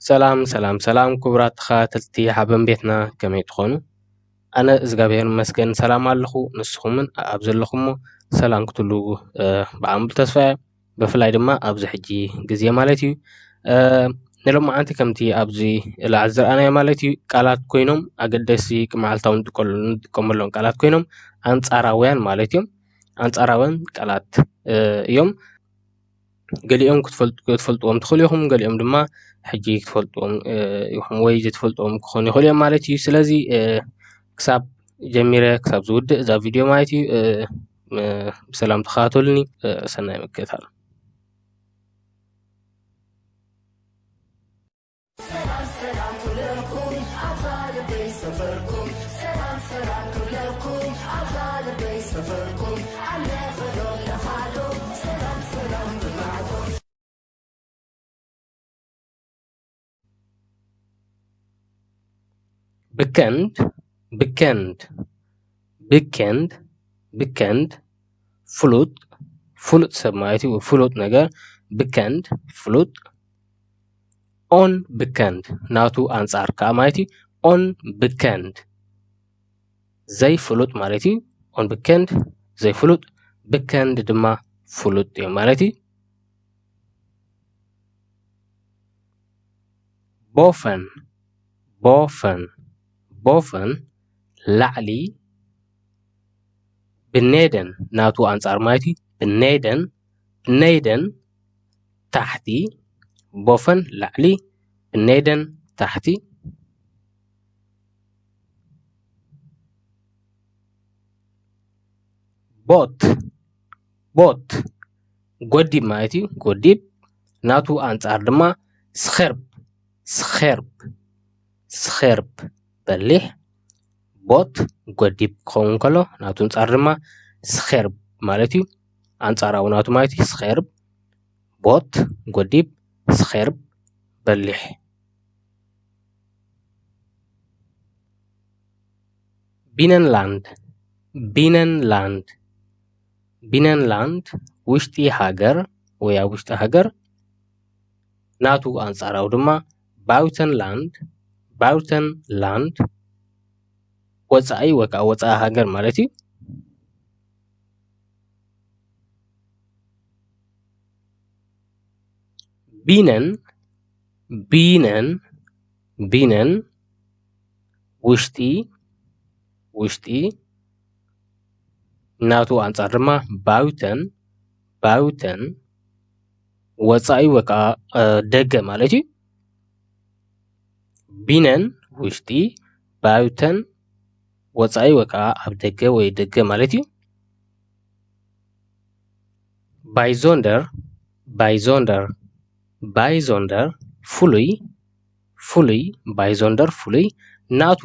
ሰላም ክቡራት ተኸታተልቲ ሓበን ቤትና ከመይ ትኾኑ? ኣነ እግዚኣብሔር ይመስገን ሰላም ኣለኹ። ንስኹምን ኣብ ዘለኹሞ ሰላም ክትህልው ብኣምብል ተስፋየ ብፍላይ ድማ ኣብዚ ሕጂ ግዜ ማለት እዩ ንሎማዓንቲ ከምቲ ኣብዚ ላዕሊ ዝረኣናዮ ማለት እዩ ቃላት ኮይኖም ኣገደስቲ መዓልታዊ ንጥቀመሎም ቃላት ኮይኖም ኣንጻራውያን ማለት እዮም። ኣንጻራውያን ቃላት እዮም። ገሊኦም ክትፈልጥዎም ትኽእሉ ኢኹም፣ ገሊኦም ድማ ሕጂ ክትፈልጥዎም ኢኹም ወይ ዘይትፈልጥዎም ክኾኑ ይኽእሉ እዮም ማለት እዩ። ስለዚ ክሳብ ጀሚረ ክሳብ ዝውድእ እዛ ቪድዮ ማለት እዩ ብሰላም ተኸታተሉኒ። ሰናይ ምክትታል። ብከንድ ፍሉጥ ሰብ ማለት እዩ። ፍሉጥ ነገር ብከንድ ፍሉጥ። ኦን ብከንድ ናቱ ኣንጻር ከዓ ማለት እዩ ኦን ብከንድ ዘይፍሉጥ ማለት እዩ። ኦን ብከንድ ዘይፍሉጥ፣ ብከንድ ድማ ፍሉጥ እዮም ማለት እዩ። ቦፈን ላዕሊ፣ ብኔደን ናቱ ኣንጻር ማለት እዩ ብኔደን ታሕቲ። ቦፈን ላዕሊ፣ ብኔደን ታሕቲ። ቦት ጎዲብ ማለት እዩ። ጎዲብ ናቱ ኣንጻር ድማ ስኼርብ በሊሕ። ቦት ጎዲብ ክኸውን ከሎ ናቱ ኣንጻር ድማ ስኼርብ ማለት እዩ። ኣንጻራዊ ናቱ ማለት እዩ ስኼርብ። ቦት ጎዲብ፣ ስኼርብ በሊሕ። ቢነንላንድ ውሽጢ ሃገር ወይ ኣብ ውሽጢ ሃገር ናቱ ኣንጻራዊ ድማ ባውተንላንድ ወፃኢ ወይ ከዓ ወፃኢ ሃገር ማለት እዩ። ቢነን ውሽጢ ናቱ ኣንጻር ድማ ባውተን ወፃኢ ወይ ከዓ ደገ ማለት እዩ። ቢነን ውሽጢ፣ ባውተን ወፃኢ ወይ ከዓ ኣብ ደገ ወይ ደገ ማለት እዩ። ባይዞንደር ፍሉይ፣ ባይዞንደር ፍሉይ ናቱ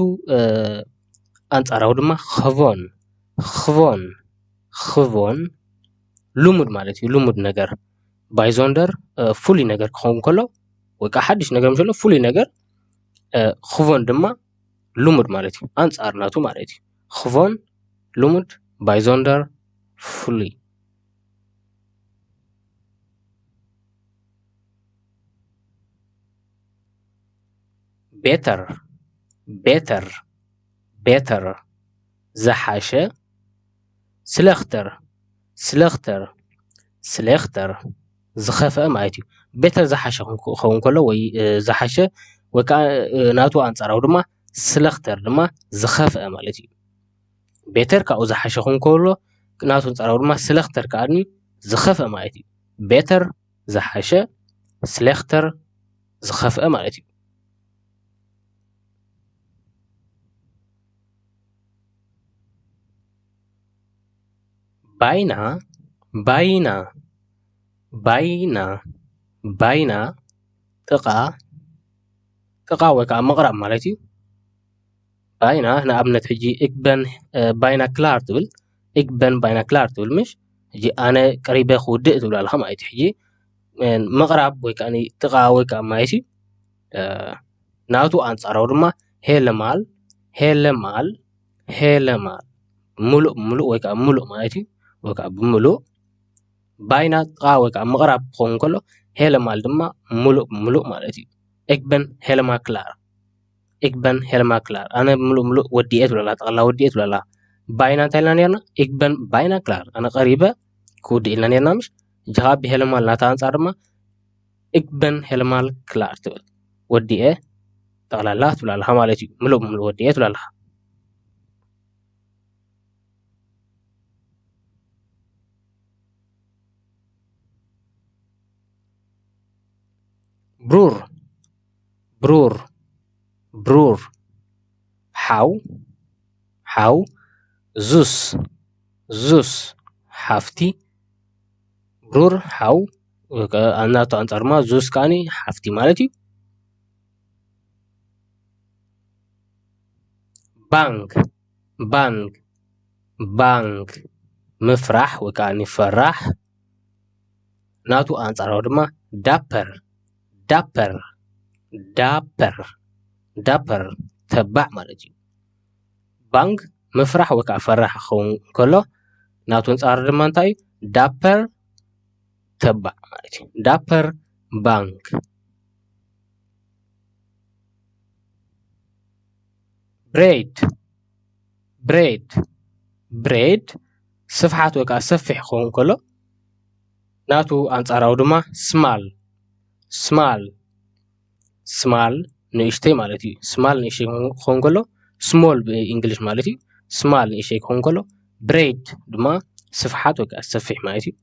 ኣንጻራዊ ድማ ኽቮን ልሙድ ማለት እዩ። ልሙድ ነገር ባይዞንደር ፍሉይ ነገር ክኸውን ከሎ ወይ ከዓ ሓድሽ ነገር ምስ ዘሎ ፍሉይ ነገር፣ ኽቮን ድማ ልሙድ ማለት እዩ። ኣንጻር ናቱ ማለት እዩ። ኽቮን ልሙድ፣ ባይዞንደር ፍሉይ። ቤተር ዝሓሸ፣ ስለኽተር ዝኸፍአ ማለት እዩ። ቤተር ዝሓሸ ክኸውን ከሎ ወይ ዝሓሸ ወይ ከዓ ናቱ ኣንጻራዊ ድማ ስለኽተር ድማ ዝኸፍአ ማለት እዩ። ቤተር ካብኡ ዝሓሸ ክኸውን ከሎ ናቱ ኣንጻራዊ ድማ ስለኽተር ከዓ ዝኸፍአ ማለት እዩ። ቤተር ዝሓሸ፣ ስለኽተር ዝኸፍአ ማለት እዩ። ባይና ጥቃ ወይ ከዓ ምቕራብ ማለት እዩ። ባይና ንኣብነት ሕጂ እግበን ባይና ክላር ትብል ምሽ ሕጂ ኣነ ቀሪበ ክውድእ ትብል ኣለኻ ማለት እዩ። ሕጂ ምቕራብ ወይ ከዓ ጥቃ ወይ ከዓ ማለት እዩ። ናቱ ኣንጻራዊ ድማ ሄለማል ሙሉእ ወይ ከዓ ሙሉእ ማለት እዩ። ወይ ከዓ ብሙሉእ ባይና ጥቃ ወይ ከዓ ምቕራብ ክኸውን ከሎ ሄለማል ድማ ሙሉእ ማለት እዩ። ich bin Helma klar. Ich bin Helma klar. أنا ملو وديت ولا لا تغلا وديت ولا لا باينا تايلانيرنا ich bin باينا klar. أنا قريبة كود إلانيرنا مش جواب Helma لا تانصار ما ich bin Helma klar تقول وديت تغلا لا ولا لا مالتي ملو وديت ولا لا برور حاو زوس حفتي برور حاو أنا تانصار ما زوس كاني حفتي مالتي بانك مفرح وكاني فرح ناتو أنصار دما دابر تبع مالتي بانك مفرح وكا فرح خون كله ناتو أنصار دما انتاي دابر تبع مالتي دابر بانك بريد صفحات وكا سفح خون كله ناتو أنصار دما سمال نيشتي مالتي سمال نيشي خونغولو سمول بإنجليش مالتي سمال نيشي خونغولو بريد دما صفحات وكا سفح مالتي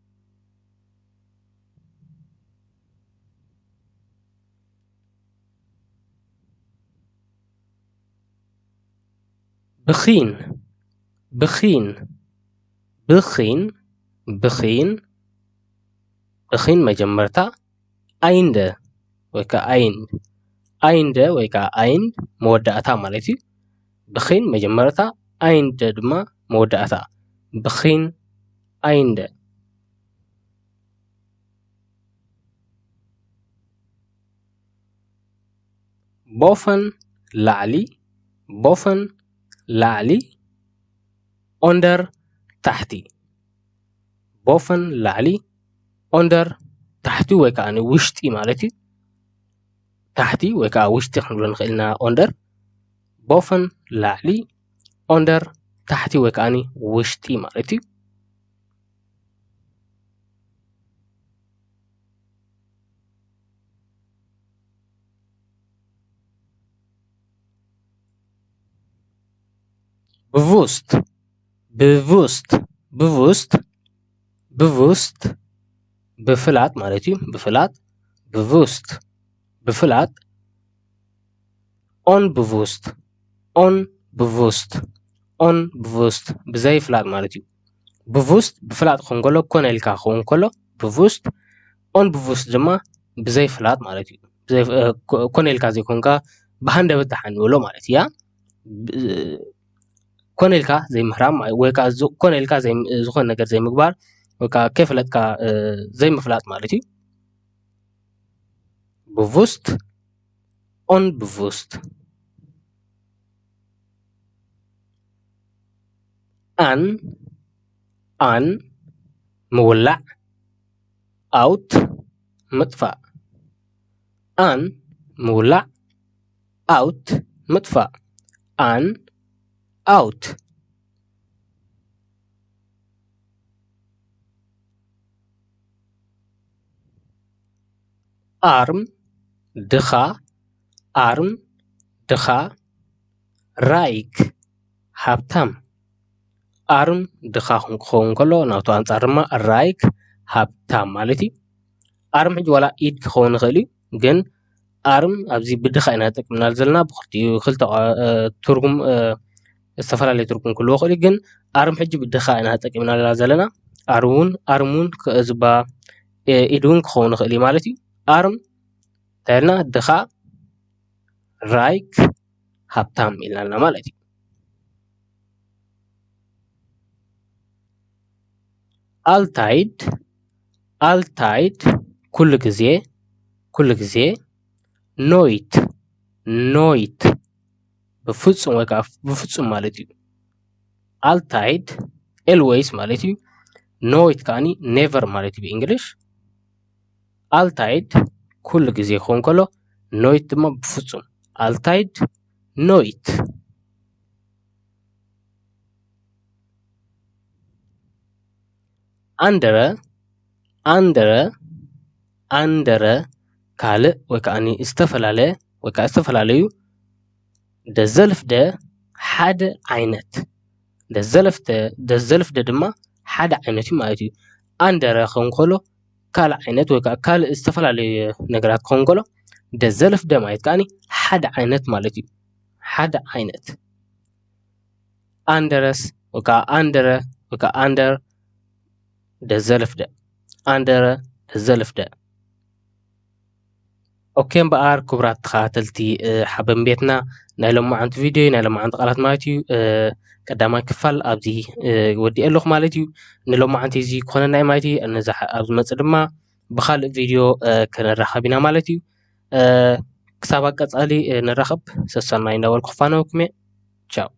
بخين مجمرتا أيند وكا أيند مودعتا مالتي بخين مجمرتا أيند دما مودعتا بخين أيند بوفن لعلي under تحتي بوفن لعلي under تحتي وكأني وشتي مالتي تحتي وكا وشتي خنقول نخيلنا under بوفن لعلي under تحتي وكأني وشتي مالتي بفوست بفلات مالتي بفلات بفلات onbewusst بزي فلات مالتي بفوست بفلات خونكولو كون الكا خونكولو بفوست onbewusst جما بزي فلات مالتي بزي كون الكا زي كونكا بهند بتحن ولو مالتي يا كون الكا زي محرام ويكا كون الكا زي زخون نجر زي مقبار وكا كيف لتكا زي مفلات مالتي bewusst onbewusst an مولع out مطفأ an مولع out مطفأ an out arm دخا رايك هابتام arm دخا خونكولو ناوتو أنصارما رايك هابتام مالتي arm حج ولا إيد خون خلي جن arm أبزي بدخا إناتك من الزلنا بختي خلت ترجم السفر اللي تركم كله خلي جن arm حج بدخا إناتك من الزلنا أرمون كأزبا إيدون خون خلي مالتي arm تاعنا دخا رايك هابتام إلنا مالتي alltid كل جزء نويت بفتصم مالتي alltid always مالتي نويت كاني never مالتي بإنجليش alltid كل جزء خون كله ኖይት ድማ ብፍጹም አልታይድ ኖይት አንደረ አንደረ አንደረ ካልእ ወይ ከዓኒ ዝተፈላለየ ወይ ከዓ ዝተፈላለዩ ደዘልፍደ ሓደ ዓይነት ደዘልፍደ ድማ ሓደ ዓይነት እዩ ማለት እዩ አንደረ ክኸውን ከሎ ካልእ ዓይነት ወይ ከዓ ካልእ ዝተፈላለየ ነገራት ክኸውን ከሎ ደዘልፍደ ማለት ከዓኒ ሓደ ዓይነት ማለት እዩ ሓደ ዓይነት አንደረስ ወይ ከዓ አንደረ ወይ ከዓ አንደር ደዘልፍደ አንደረ ደዘልፍደ ኦኬ እምበኣር ክቡራት ተኸታተልቲ ሓበን ቤትና ናይ ሎማዓንቲ ቪድዮ ናይ ሎማዓንቲ ቃላት ማለት እዩ ቀዳማይ ክፋል ኣብዚ ወዲእ ኣለኹ ማለት እዩ ንሎማዓንቲ እዚ ክኾነና እዩ ማለት እዩ ነዚ ኣብ ዝመፅእ ድማ ብካልእ ቪድዮ ክንራኸብ ኢና ማለት እዩ ክሳብ ኣብ ቀፃሊ ንራኸብ ሰሰናይ እንዳበልኩ ክፋነወኩም እየ ቻው